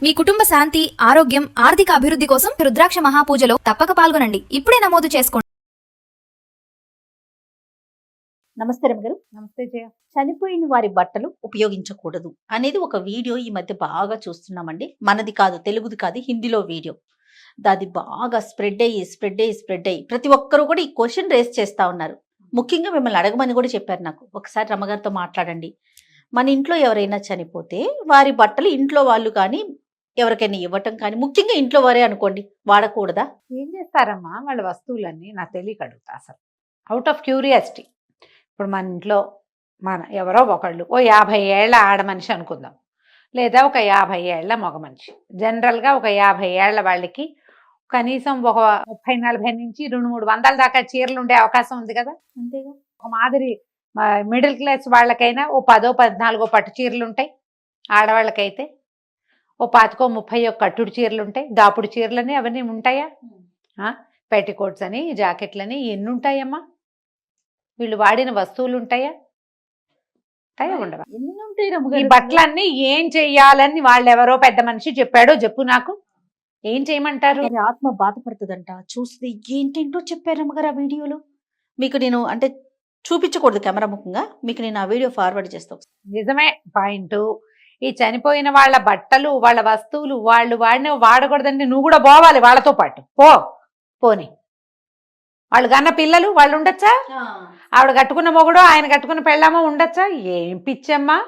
మీ కుటుంబ శాంతి, ఆరోగ్యం, ఆర్థిక అభివృద్ధి కోసం రుద్రాక్ష మహాపూజలో తప్పక పాల్గొనండి. ఇప్పుడే నమోదు చేసుకోండి. నమస్తే రమగారు. నమస్తే జయ. చనిపోయిన వారి బట్టలు ఉపయోగించకూడదు అనేది ఒక వీడియో ఈ మధ్య బాగా చూస్తున్నామండి. మనది కాదు, తెలుగుది కాదు, హిందీలో వీడియో. అది బాగా స్ప్రెడ్ అయ్యి ప్రతి ఒక్కరు కూడా ఈ క్వశ్చన్ రేస్ చేస్తా ఉన్నారు. ముఖ్యంగా మిమ్మల్ని అడగమని కూడా చెప్పారు నాకు. ఒకసారి రమ్మగారితో మాట్లాడండి. మన ఇంట్లో ఎవరైనా చనిపోతే వారి బట్టలు ఇంట్లో వాళ్ళు కానీ ఎవరికైనా ఇవ్వటం కానీ, ముఖ్యంగా ఇంట్లో వారే అనుకోండి, వాడకూడదా? ఏం చేస్తారమ్మా వాళ్ళ వస్తువులన్నీ? నాకు తెలియక అడుగుతా అసలు, అవుట్ ఆఫ్ క్యూరియాసిటీ. ఇప్పుడు మన ఇంట్లో ఎవరో ఒకళ్ళు ఓ 50 ఏళ్ల ఆడ మనిషి అనుకుందాం, లేదా ఒక 50 ఏళ్ల మగ మనిషి. జనరల్గా ఒక 50 ఏళ్ల వాళ్ళకి కనీసం ఒక 30-40 నుంచి 200-300 దాకా చీరలు ఉండే అవకాశం ఉంది కదా. అంతేగా. ఒక మాదిరి మిడిల్ క్లాస్ వాళ్ళకైనా ఓ 10-14 పట్టు చీరలు ఉంటాయి. ఆడవాళ్ళకైతే ఓ 25-30 కట్టుడు చీరలు ఉంటాయి. దాపుడు చీరలని అవన్నీ ఉంటాయా? పెట్టికోట్స్ అని, జాకెట్లని ఎన్ని ఉంటాయమ్మా? వీళ్ళు వాడిన వస్తువులు ఉంటాయా? ఉండవా? ఎన్ని ఉంటాయి ఈ రమగారు? బట్టలన్నీ ఏం చెయ్యాలని వాళ్ళెవరో పెద్ద మనిషి చెప్పాడో చెప్పు నాకు. ఏం చేయమంటారు? వారి ఆత్మ బాధపడుతుందంట. చూస్తే ఏంటేంటో చెప్పారు రమగారు ఆ వీడియోలో. మీకు నేను అంటే చూపించకూడదు కెమెరా ముఖంగా, మీకు నేను ఆ వీడియో ఫార్వర్డ్ చేస్తాను. నిజమే పాయింట్. ఈ చనిపోయిన వాళ్ళ బట్టలు, వాళ్ళ వస్తువులు వాళ్ళు వాడకూడదండి. నువ్వు కూడా పోవాలి వాళ్ళతో పాటు. పోని వాళ్ళు కన్న పిల్లలు వాళ్ళు ఉండొచ్చా? ఆవిడ కట్టుకున్న మొగుడు, ఆయన కట్టుకున్న పెళ్ళామో ఉండొచ్చా? ఏం పిచ్చమ్మా!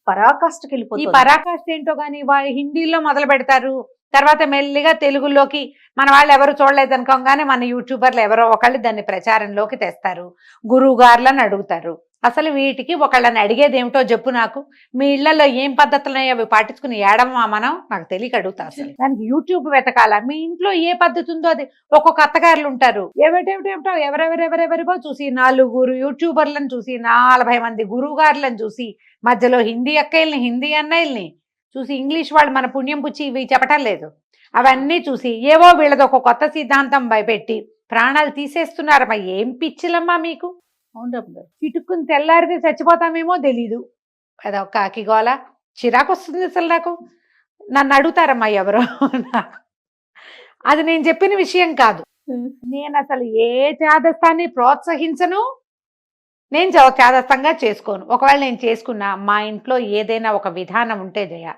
పరాకాష్ఠకి ఈ వెళ్ళిపోతుంది. పరాకాష్ఠ ఏంటో గానీ వాళ్ళు హిందీలో మొదలు పెడతారు, తర్వాత మెల్లిగా తెలుగులోకి మన వాళ్ళు ఎవరు చూడలేదు అనుకోగానే మన యూట్యూబర్లు ఎవరో ఒకళ్ళు దాన్ని ప్రచారంలోకి తెస్తారు. గురువు గారులని అడుగుతారు. అసలు వీటికి ఒకళ్ళని అడిగేది ఏమిటో చెప్పు నాకు. మీ ఇళ్లలో ఏం పద్ధతులున్నాయో అవి పాటించుకుని ఏడమా మనం? నాకు తెలియక అడుగుతా. అసలు దానికి యూట్యూబ్ వెతకాల. మీ ఇంట్లో ఏ పద్ధతి ఉందో అది. ఒక్కొక్క అత్తగారులు ఉంటారు, ఏమిటో ఎవరెవరెవరెవరివో చూసి 4 యూట్యూబర్లను చూసి 40 మంది గురువు గారులను చూసి మధ్యలో హిందీ అక్కయ్యల్ని, హిందీ అన్నయ్యల్ని చూసి ఇంగ్లీష్ వాళ్ళు మన పుణ్యం పుచ్చి ఇవి చెప్పటం లేదు. అవన్నీ చూసి ఏవో వీళ్ళది ఒక కొత్త సిద్ధాంతం భయపెట్టి ప్రాణాలు తీసేస్తున్నారమ్మా. ఏం పిచ్చిలమ్మా మీకు! చిటుక్కుని తెల్లారితే చచ్చిపోతామేమో తెలీదు. అదొక కాకిగోల. చిరాకు వస్తుంది అసలు నాకు. నన్ను అడుగుతారమ్మా ఎవరో. నాకు అది నేను చెప్పిన విషయం కాదు. నేను అసలు ఏ చాదస్తాన్ని ప్రోత్సహించను. నేను చాదస్తంగా చేసుకోను. ఒకవేళ నేను చేసుకున్నా మా ఇంట్లో ఏదైనా ఒక విధానం ఉంటే జయ,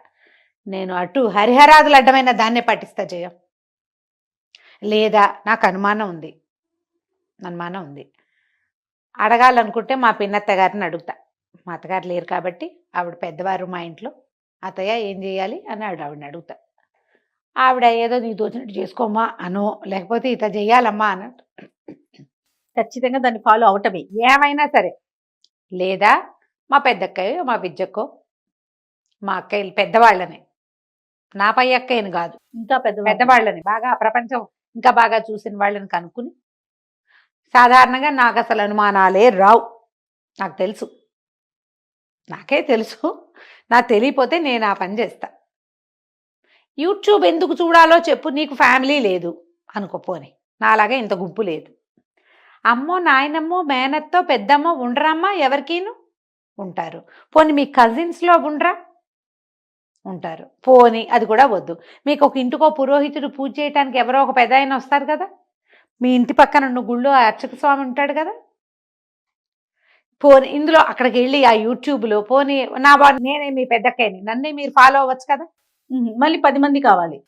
నేను అటు హరిహరాదులు అడ్డమైన దాన్నే పట్టిస్తా జయ. లేదా నాకు అనుమానం ఉంది అడగాలనుకుంటే మా పిన్నత్త గారిని అడుగుతా. మా అత్తగారు లేరు కాబట్టి ఆవిడ పెద్దవారు మా ఇంట్లో. అత్తయ్య ఏం చేయాలి అని ఆవిడని అడుగుతా. ఆవిడ ఏదో నీ తోచినట్టు చేసుకోమా అనో, లేకపోతే ఇత చెయ్యాలమ్మా అన్నట్టు ఖచ్చితంగా దాన్ని ఫాలో అవటమే ఏమైనా సరే. లేదా మా పెద్దక్కయ్యో మా బిజ్జక్కో, మా అక్కయ్యలు పెద్దవాళ్ళని, నా పై అక్కయ్యని కాదు, ఇంకా పెద్దవాళ్ళని, బాగా ప్రపంచం ఇంకా బాగా చూసిన వాళ్ళని కనుక్కుని, సాధారణంగా నాకు అసలు అనుమానాలే రావు. నాకు తెలుసు, నాకే తెలుసు. నాకు తెలియపోతే నేను ఆ పని చేస్తా. యూట్యూబ్ ఎందుకు చూడాలో చెప్పు. నీకు ఫ్యామిలీ లేదు అనుకోపోని, నాలాగా ఇంత గుంపు లేదు. అమ్మో నాయనమ్మో మేనత్తో పెద్దమ్మో ఉండరమ్మా ఎవరికీను? ఉంటారు. పోనీ మీ కజిన్స్లో ఉండరా? ఉంటారు. పోనీ అది కూడా వద్దు. మీకు ఒక ఇంటికో పురోహితుడు పూజ చేయడానికి ఎవరో ఒక పెద్ద ఆయన వస్తారు కదా. మీ ఇంటి పక్కన ఉన్న గుళ్ళో అర్చక స్వామి ఉంటాడు కదా. పోనీ ఇందులో అక్కడికి వెళ్ళి ఆ యూట్యూబ్లో పోనీ నేనే మీ పెద్దక్కని, నన్నే మీరు ఫాలో అవ్వచ్చు కదా. మళ్ళీ 10 మంది కావాలి.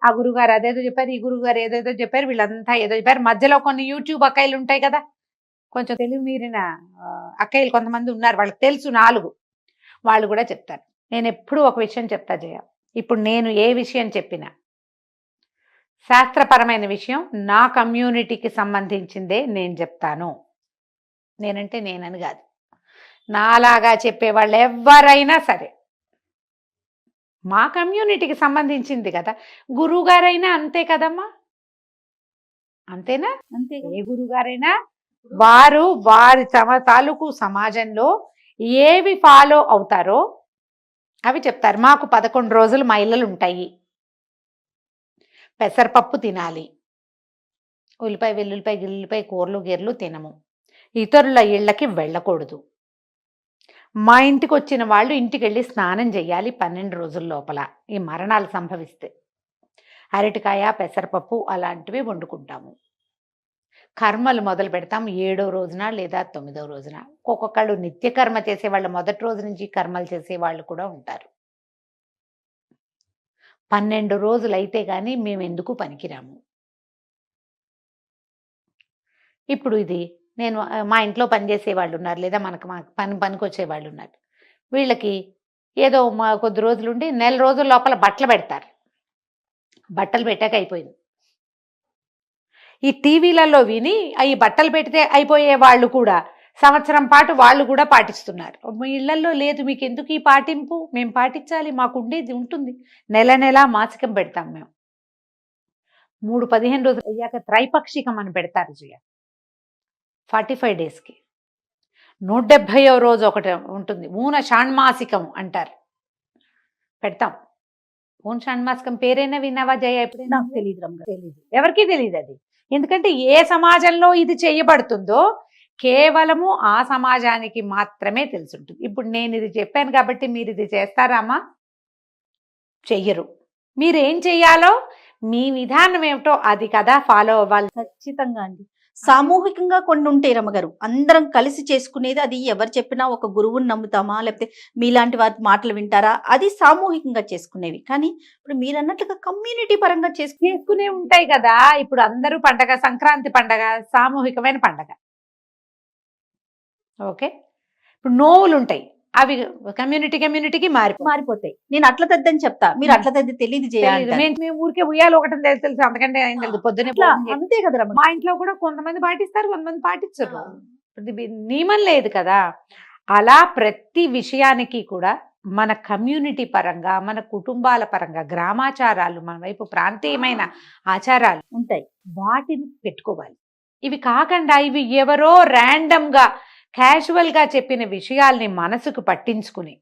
ఆ గురుగారు అదేదో చెప్పారు, ఈ గురుగారు ఏదేదో చెప్పారు, వీళ్ళంతా ఏదో చెప్పారు. మధ్యలో కొన్ని యూట్యూబ్ అక్కయ్యలు ఉంటాయి కదా, కొంచెం తెలివి మీరిన అక్కయ్యలు కొంతమంది ఉన్నారు. వాళ్ళకి తెలుసు 4, వాళ్ళు కూడా చెప్తారు. నేను ఎప్పుడూ ఒక విషయం చెప్తా జయ. ఇప్పుడు నేను ఏ విషయం చెప్పినా శాస్త్రపరమైన విషయం, నా కమ్యూనిటీకి సంబంధించిందే నేను చెప్తాను. నేనంటే నేనని కాదు, నాలాగా చెప్పేవాళ్ళు ఎవరైనా సరే మా కమ్యూనిటీకి సంబంధించింది కదా. గురువుగారైనా అంతే కదమ్మా, అంతేనా? అంతే. ఏ గురువుగారైనా వారి తాలూకు సమాజంలో ఏవి ఫాలో అవుతారో అవి చెప్తారు. మాకు 11 రోజులు మా ఇళ్ళలు ఉంటాయి, పెసరపప్పు తినాలి, ఉల్లిపాయ వెల్లుల్లిపాయ గిల్లిపాయ కూరలు గిర్లు తినము, ఇతరుల ఇళ్ళకి వెళ్ళకూడదు, మా ఇంటికి వచ్చిన వాళ్ళు ఇంటికి వెళ్ళి స్నానం చేయాలి 12 రోజుల లోపల ఈ మరణాలు సంభవిస్తే. అరటికాయ పెసరపప్పు అలాంటివి వండుకుంటాము. కర్మలు మొదలు పెడతాం 7వ రోజున లేదా 9వ రోజున. ఒక్కొక్కళ్ళు నిత్య కర్మ చేసేవాళ్ళు మొదటి రోజు నుంచి కర్మలు చేసేవాళ్ళు కూడా ఉంటారు. 12 రోజులు అయితే కానీ మేము ఎందుకు పనికిరాము. ఇప్పుడు ఇది నేను మా ఇంట్లో పనిచేసే వాళ్ళు ఉన్నారు, లేదా మా పనికొచ్చే వాళ్ళు ఉన్నారు. వీళ్ళకి ఏదో కొద్ది రోజులు ఉండి నెల రోజుల లోపల బట్టలు పెడతారు. బట్టలు పెట్టాక అయిపోయింది. ఈ టీవీలలో విని ఈ బట్టలు పెడితే అయిపోయే వాళ్ళు కూడా సంవత్సరం పాటు వాళ్ళు కూడా పాటిస్తున్నారు. మీ ఇళ్లలో లేదు, మీకు ఎందుకు ఈ పాటింపు? మేము పాటించాలి, మాకు ఉండేది ఉంటుంది. నెల నెల మాసికం పెడతాం మేము. 3-15 రోజులు అయ్యాక త్రైపక్షికం అని పెడతారు జయ. 45 డేస్కి 170వ రోజు ఒకటి ఉంటుంది, ఊన షాణ్మాసికం అంటారు, పెడతాం. ఊన షాణ్మాసికం పేరైనా విన్నావా జయ? ఎప్పుడైనా? నాకు తెలియదు రమ్మగారు. తెలియదు, ఎవరికీ తెలియదు అది. ఎందుకంటే ఏ సమాజంలో ఇది చేయబడుతుందో కేవలము ఆ సమాజానికి మాత్రమే తెలుసుంటుంది. ఇప్పుడు నేను ఇది చెప్పాను కాబట్టి మీరు ఇది చేస్తారా అమ్మా? చెయ్యరు. మీరేం చెయ్యాలో మీ విధానం ఏమిటో అది కదా ఫాలో అవ్వాలి. ఖచ్చితంగా అండి. సామూహికంగా కొన్ని ఉంటాయి రమ్మగారు, అందరం కలిసి చేసుకునేది. అది ఎవరు చెప్పినా ఒక గురువుని నమ్ముతామా, లేకపోతే మీలాంటి వారి మాటలు వింటారా, అది సామూహికంగా చేసుకునేవి. కానీ ఇప్పుడు మీరు అన్నట్లుగా కమ్యూనిటీ పరంగా చేసుకునే ఉంటాయి కదా. ఇప్పుడు అందరూ పండగ, సంక్రాంతి పండగ సామూహికమైన పండగ. ఓకే, ఇప్పుడు నోవులు ఉంటాయి, అవి కమ్యూనిటీకి మారిపోతాయి. నేను అట్ల తద్దని చెప్తా, మీరు అట్ల తద్ది తెలియదు చేయాలి. మేము ఊరికే ఉయ్యాలి ఒకటి తెలుసు, అంతకంటే ఏం తెలుసు. పొద్దునే అంతే కదా రమ్మ. మా ఇంట్లో కూడా కొంతమంది పాటిస్తారు, కొంతమంది పాటించరు. నియమం లేదు కదా. అలా ప్రతి విషయానికి కూడా మన కమ్యూనిటీ పరంగా, మన కుటుంబాల పరంగా, గ్రామాచారాలు, మన వైపు ప్రాంతీయమైన ఆచారాలు ఉంటాయి, వాటిని పెట్టుకోవాలి. ఇవి కాకుండా ఇవి ఎవరో ర్యాండమ్ గా క్యాజువల్ గా చెప్పిన విషయాల్ని మనసుకు పట్టించుకుని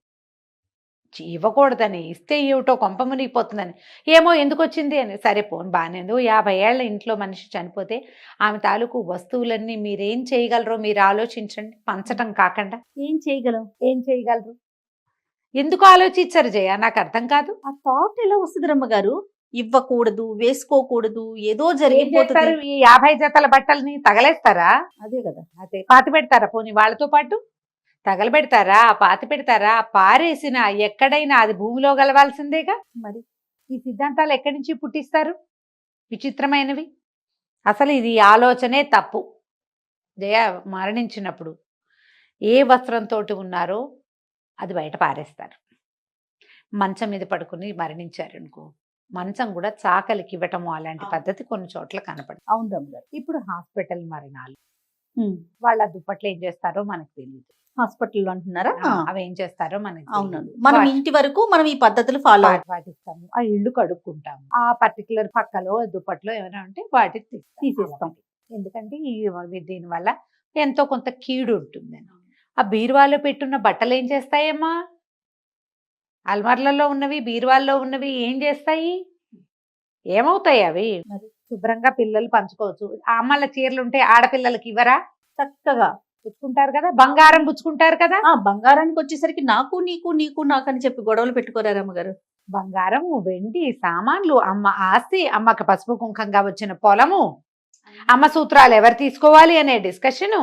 ఇవ్వకూడదని, ఇస్తే ఏమిటో కొంప మునిగిపోతుందని, ఏమో ఎందుకు వచ్చింది అని, సరే పోను బాగానే 50 ఏళ్ల ఇంట్లో మనిషి చనిపోతే ఆమె తాలూకు వస్తువులన్నీ మీరేం చేయగలరో మీరు ఆలోచించండి. పంచటం కాకుండా ఏం చేయగలరు? ఎందుకు ఆలోచించరు జయ? నాకు అర్థం కాదు. ఆ థాట్ ఎలా వస్తుంది రమ్మగారు? ఇవ్వకూడదు, వేసుకోకూడదు, ఏదో ఏం జరిగిపోతుంది. చేస్తారు? ఈ 50 జతల బట్టల్ని తగలేస్తారా? అదే కదా. అదే పాతి పెడతారా? పోనీ వాళ్ళతో పాటు తగలబెడతారా, పాతి పెడతారా? పారేసిన ఎక్కడైనా అది భూమిలో గలవాల్సిందేగా. మరి ఈ సిద్ధాంతాలు ఎక్కడి నుంచి పుట్టిస్తారు? విచిత్రమైనవి. అసలు ఇది ఆలోచనే తప్పు. జయ మరణించినప్పుడు ఏ వస్త్రంతో ఉన్నారో అది బయట పారేస్తారు. మంచం మీద పడుకుని మరణించారు అనుకో, మంచం కూడా చాకలికి ఇవ్వటము అలాంటి పద్ధతి కొన్ని చోట్ల కనపడుతుంది. అవును రమ్మగారు. ఇప్పుడు హాస్పిటల్ మరణాలు, వాళ్ళ దుప్పట్లు ఏం చేస్తారో మనకు తెలియదు. హాస్పిటల్ అంటున్నారా? అవి ఏం చేస్తారో మనకి అవునండి. మనం ఇంటి వరకు మనం ఈ పద్ధతులు ఫాలో పాటిస్తాము. ఆ ఇల్లు కడుక్కుంటాము. ఆ పర్టికులర్ పక్కలో దుప్పట్లో ఏమైనా ఉంటే వాటిని తీసేస్తాం. ఎందుకంటే దీనివల్ల ఎంతో కొంత కీడు ఉంటుంది. ఆ బీరువాలో పెట్టున్న బట్టలు ఏం చేస్తాయమ్మా? అల్మార్లలో ఉన్నవి, బీరువాల్లో ఉన్నవి ఏం చేస్తాయి? ఏమవుతాయి అవి? శుభ్రంగా పిల్లలు పంచుకోవచ్చు. అమ్మల చీరలు ఉంటే ఆడపిల్లలకి ఇవ్వరా? చక్కగా పుచ్చుకుంటారు కదా. బంగారం పుచ్చుకుంటారు కదా. బంగారానికి వచ్చేసరికి నాకు నాకు అని చెప్పి గొడవలు పెట్టుకోరా రమ్మగారు. బంగారం, వెండి సామాన్లు, అమ్మ ఆస్తి, అమ్మకి పసుపు కుంకంగా వచ్చిన పొలము, అమ్మ సూత్రాలు ఎవరు తీసుకోవాలి అనే డిస్కషను,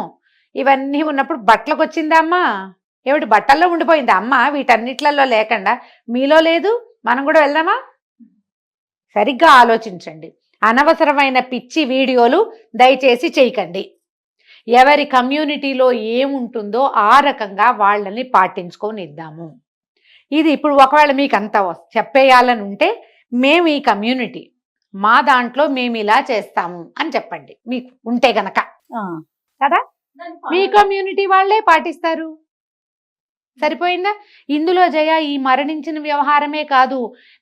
ఇవన్నీ ఉన్నప్పుడు బట్టలకు వచ్చిందా అమ్మ? ఏమిటి బట్టల్లో ఉండిపోయింది అమ్మ? వీటన్నిట్లలో లేకుండా మీలో లేదు, మనం కూడా వెళ్దామా? సరిగ్గా ఆలోచించండి. అనవసరమైన పిచ్చి వీడియోలు దయచేసి చేయకండి. ఎవరి కమ్యూనిటీలో ఏముంటుందో ఆ రకంగా వాళ్ళని పాటించుకొనిద్దాము. ఇది ఇప్పుడు ఒకవేళ మీకు అంత చెప్పేయాలని ఉంటే, మేము ఈ కమ్యూనిటీ, మా దాంట్లో మేము ఇలా చేస్తాము అని చెప్పండి మీకు ఉంటే గనక కదా. మీ కమ్యూనిటీ వాళ్ళే పాటిస్తారు. సరిపోయిందా? ఇందులో జయ ఈ మరణించిన వ్యవహారమే కాదు,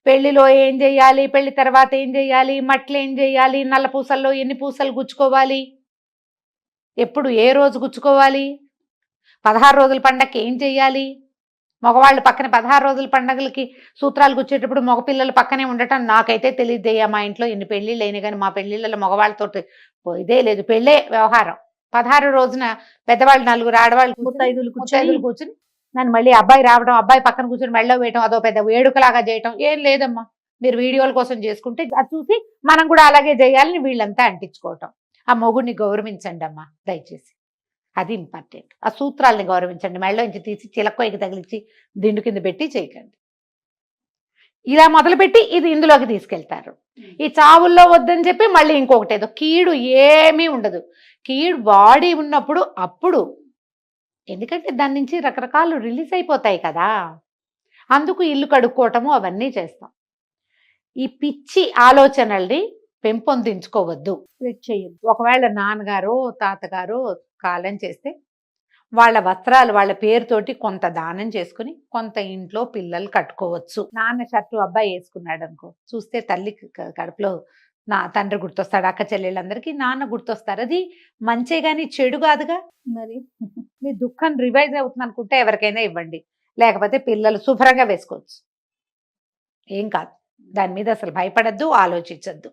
పెళ్లిలో ఏం చెయ్యాలి, పెళ్లి తర్వాత ఏం చెయ్యాలి, మట్లు ఏం చెయ్యాలి, నల్ల పూసల్లో ఎన్ని పూసలు గుచ్చుకోవాలి, ఎప్పుడు ఏ రోజు గుచ్చుకోవాలి, 16 రోజుల పండగకి ఏం చెయ్యాలి, మగవాళ్ళు పక్కన 16 రోజుల పండగలకి సూత్రాలు గుచ్చేటప్పుడు మగపిల్లలు పక్కనే ఉండటం నాకైతే తెలియదయ్యా. మా ఇంట్లో ఎన్ని పెళ్లిళ్ళు అయినా కానీ మా పెళ్లిళ్ళలో మగవాళ్ళతో ఇదే లేదు, పెళ్ళే వ్యవహారం. 16 రోజున పెద్దవాళ్ళు 4 ఆడవాళ్ళు ముత్తైదులు కూర్చొని నన్ను మళ్ళీ అబ్బాయి రావడం, అబ్బాయి పక్కన కూర్చొని మెళ్ళో వేయటం, అదో పెద్ద వేడుకలాగా చేయటం ఏం లేదమ్మా. మీరు వీడియోల కోసం చేసుకుంటే అది చూసి మనం కూడా అలాగే చేయాలని వీళ్ళంతా అంటించుకోవటం. ఆ మొగుడిని గౌరవించండి అమ్మా దయచేసి, అది ఇంపార్టెంట్. ఆ సూత్రాలని గౌరవించండి, మెళ్ళో నుంచి తీసి చిలక్కోయికి తగిలించి దిండు కింద పెట్టి చేయకండి. ఇలా మొదలుపెట్టి ఇది ఇందులోకి తీసుకెళ్తారు. ఈ చావుల్లో వద్దని చెప్పి మళ్ళీ ఇంకొకటి ఏదో కీడు ఏమీ ఉండదు. కీడు బాడీ ఉన్నప్పుడు అప్పుడు, ఎందుకంటే దాని నుంచి రకరకాలు రిలీజ్ అయిపోతాయి కదా, అందుకు ఇల్లు కడుక్కోవటము అవన్నీ చేస్తాం. ఈ పిచ్చి ఆలోచనల్ని పెంపొందించుకోవద్దు, చేయొద్దు. ఒకవేళ నాన్నగారో తాతగారో కాలం చేస్తే వాళ్ళ వస్త్రాలు వాళ్ళ పేరుతోటి కొంత దానం చేసుకుని కొంత ఇంట్లో పిల్లలు కట్టుకోవచ్చు. నాన్న షర్టు అబ్బాయి వేసుకున్నాడు అనుకో, చూస్తే తల్లి కడుపులో నా తండ్రి గుర్తొస్తాడు, అక్క చెల్లెళ్ళందరికీ నాన్న గుర్తొస్తారు. అది మంచే గాని చెడు కాదుగా. మరి మీ దుఃఖం రివైజ్ అవుతుంది అనుకుంటే ఎవరికైనా ఇవ్వండి, లేకపోతే పిల్లలు శుభ్రంగా వేసుకోవచ్చు, ఏం కాదు. దాని మీద అసలు భయపడద్దు, ఆలోచించద్దు.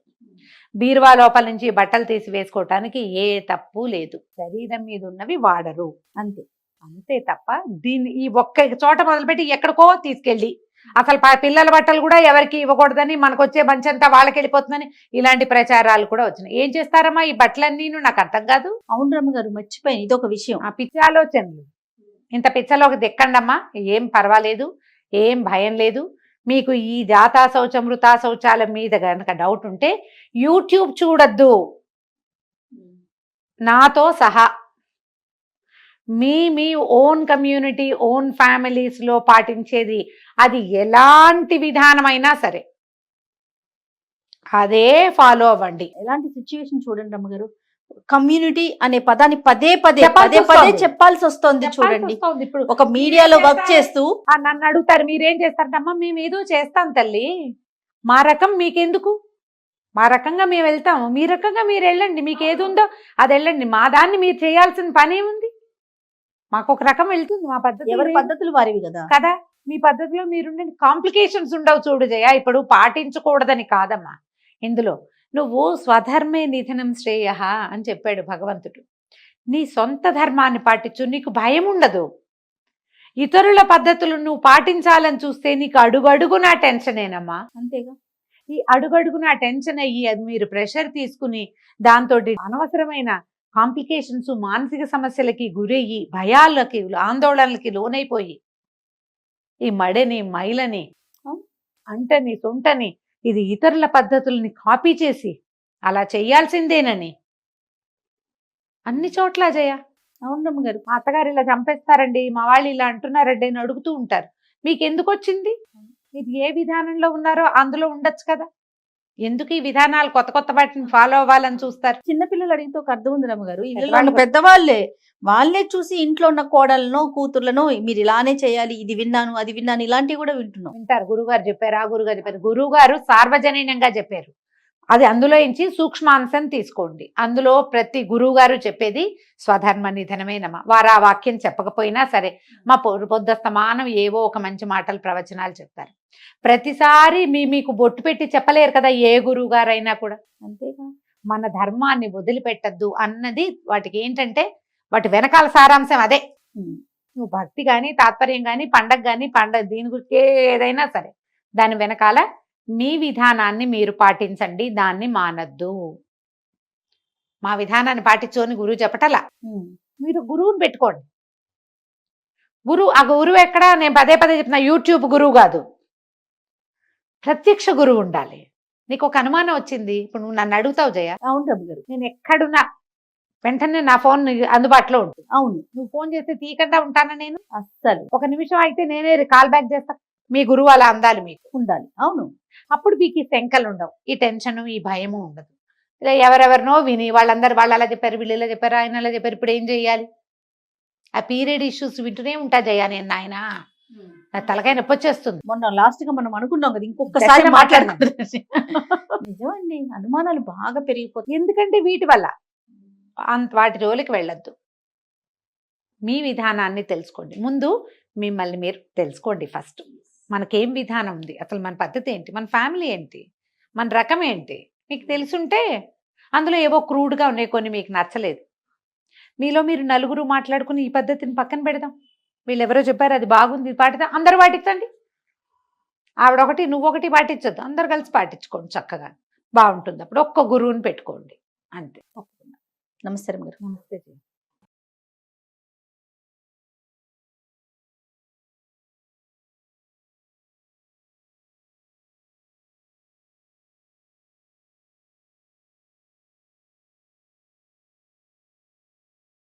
బీరువా లోపల నుంచి బట్టలు తీసి వేసుకోవటానికి ఏ తప్పు లేదు. శరీరం మీద ఉన్నవి వాడరు, అంతే అంతే తప్ప దీన్ని ఈ ఒక్క చోట మొదలుపెట్టి ఎక్కడికో తీసుకెళ్ళి అసలు పిల్లల బట్టలు కూడా ఎవరికి ఇవ్వకూడదని, మనకు వచ్చే మంచంతా వాళ్ళకి వెళ్ళిపోతుందని ఇలాంటి ప్రచారాలు కూడా వచ్చినాయి. ఏం చేస్తారమ్మా ఈ బట్టలన్నీ? నాకు అర్థం కాదు. అవును రమ్మగారు, మర్చిపోయాను ఇదొక విషయం. ఆ పిచ్చి ఆలోచనలు, ఇంత పిచ్చలోకి దిక్కండమ్మా, ఏం పర్వాలేదు, ఏం భయం లేదు. మీకు ఈ జాతా శౌచం మృతా శౌచాల మీద కనుక డౌట్ ఉంటే యూట్యూబ్ చూడొద్దు, నాతో సహా మీ ఓన్ కమ్యూనిటీ ఓన్ ఫ్యామిలీస్లో పాటించేది అది ఎలాంటి విధానమైనా సరే అదే ఫాలో అవ్వండి. ఎలాంటి సిచ్యువేషన్ చూడండి రమ్మగారు, కమ్యూనిటీ అనే పదాన్ని పదే పదే చెప్పాల్సి వస్తుంది. చూడండి, ఇప్పుడు ఒక మీడియాలో వర్క్ చేస్తూ నన్ను అడుగుతారు మీరేం చేస్తారమ్మా, మేము ఏదో చేస్తాం తల్లి, మా రకం మీకెందుకు, మా రకంగా మేము వెళ్తాము, మీ రకంగా మీరు వెళ్ళండి, మీకు ఏది ఉందో అది వెళ్ళండి, మా దాన్ని మీరు చేయాల్సిన పని ఉంది. మాకు ఒక రకం వెళ్తుంది, మా పద్ధతి ఎవరి పద్ధతులు వారివి కదా కదా, మీ పద్ధతిలో మీరుండండి. కాంప్లికేషన్స్ ఉండవు చూడు జయ. ఇప్పుడు పాటించకూడదని కాదమ్మా, ఇందులో నువ్వు స్వధర్మే నిధనం శ్రేయ అని చెప్పాడు భగవంతుడు. నీ సొంత ధర్మాన్ని పాటించు, నీకు భయం ఉండదు. ఇతరుల పద్ధతులు నువ్వు పాటించాలని చూస్తే నీకు అడుగడుగునా టెన్షనేనమ్మా. అంతేగా, ఈ అడుగడుగునా టెన్షన్ అయ్యి అది మీరు ప్రెషర్ తీసుకుని దాంతో అనవసరమైన కాంప్లికేషన్స్, మానసిక సమస్యలకి గురయ్యి భయాలకి ఆందోళనలకి లోనైపోయి ఈ మడని మైలని అంటని సొంటని ఇది ఇతరుల పద్ధతుల్ని కాపీ చేసి అలా చెయ్యాల్సిందేనని అన్ని చోట్ల జయ. అవును రమ్మగారు, మా అత్తగారు ఇలా చంపేస్తారండి, మా వాళ్ళు ఇలా అంటున్నారండి అని అడుగుతూ ఉంటారు. మీకు ఎందుకు వచ్చింది? మీరు ఏ విధానంలో ఉన్నారో అందులో ఉండొచ్చు కదా, ఎందుకు ఈ విధానాలు కొత్త కొత్త వాటిని ఫాలో అవ్వాలని చూస్తారు? చిన్నపిల్లలు అడిగితే ఒక అర్థం ఉంది రమ్మగారు, ఇళ్ళలో వాళ్ళే చూసి ఇంట్లో ఉన్న కోడలను కూతుర్లను మీరు ఇలానే చేయాలి, ఇది విన్నాను అది విన్నాను ఇలాంటివి కూడా వింటారు. గురుగారు చెప్పారు, ఆ గురుగారు చెప్పారు, గురుగారు సార్వజనీనంగా చెప్పారు. అది అందులో నుంచి సూక్ష్మాంశం తీసుకోండి. అందులో ప్రతి గురువు గారు చెప్పేది స్వధర్మ నిధనమేనమ్మా. వారు ఆ వాక్యం చెప్పకపోయినా సరే మా పొద్దుస్తమానం ఏవో ఒక మంచి మాటలు ప్రవచనాలు చెప్తారు. ప్రతిసారి మీకు బొట్టు పెట్టి చెప్పలేరు కదా ఏ గురువు గారైనా కూడా. అంతేగా, మన ధర్మాన్ని వదిలిపెట్టద్దు అన్నది వాటికి ఏంటంటే వాటి వెనకాల సారాంశం అదే. నువ్వు భక్తి కానీ తాత్పర్యం కానీ పండగ దీని గురించి ఏదైనా సరే దాని వెనకాల మీ విధానాన్ని మీరు పాటించండి, దాన్ని మానద్దు. మా విధానాన్ని పాటించు అని గురువు చెప్పటలా, మీరు గురువుని పెట్టుకోండి. ఆ గురువు ఎక్కడ, నేను పదే చెప్తున్నా, యూట్యూబ్ గురువు కాదు, ప్రత్యక్ష గురువు ఉండాలి. నీకు ఒక అనుమానం వచ్చింది, ఇప్పుడు నువ్వు నన్ను అడుగుతావు జయ. అవును రమ్మగారు, నేను ఎక్కడున్నా వెంటనే నా ఫోన్ అందుబాటులో ఉంటుంది. అవును, నువ్వు ఫోన్ చేస్తే తీయకుండా ఉంటానా నేను? అస్సలు. ఒక నిమిషం అయితే నేనే కాల్ బ్యాక్ చేస్తా. మీ గురువు అలా అందాలి, మీకు ఉండాలి. అవును, అప్పుడు మీకు ఈ శంకలు ఉండవు, ఈ టెన్షన్ ఈ భయము ఉండదు. ఇలా ఎవరెవరినో విని వాళ్ళు అలా చెప్పారు, వీళ్ళు ఇలా చెప్పారు, ఆయన అలా చెప్పారు, ఇప్పుడు ఏం చెయ్యాలి? ఆ పీరియడ్ ఇష్యూస్ వింటూనే ఉంటా జయ నేను. నాయన నా తలకాయ నొప్పి వచ్చేస్తుంది. మొన్న లాస్ట్ గా మనం అనుకున్నాం కదా ఇంకొకసారి మాట్లాడుకుంటాం. నిజమండి, అనుమానాలు బాగా పెరిగిపోతాయి. ఎందుకంటే వీటి వల్ల వాటి జోలికి వెళ్ళొద్దు. మీ విధానాన్ని తెలుసుకోండి. ముందు మిమ్మల్ని మీరు తెలుసుకోండి ఫస్ట్. మనకేం విధానం ఉంది, అసలు మన పద్ధతి ఏంటి, మన ఫ్యామిలీ ఏంటి, మన రకం ఏంటి మీకు తెలుసుంటే, అందులో ఏవో క్రూడ్గా ఉన్నాయి కొన్ని మీకు నచ్చలేదు, మీలో మీరు నలుగురు మాట్లాడుకుని ఈ పద్ధతిని పక్కన పెడదాం. వీళ్ళు ఎవరో చెప్పారు అది బాగుంది ఇది పాటిద్దాం, అందరూ పాటించండి. ఆవిడ ఒకటి నువ్వు ఒకటి పాటించొద్దు, అందరు కలిసి పాటించుకోండి చక్కగా, బాగుంటుంది. అప్పుడు ఒక్క గురువుని పెట్టుకోండి అంతే. నమస్తే గారు. నమస్తే.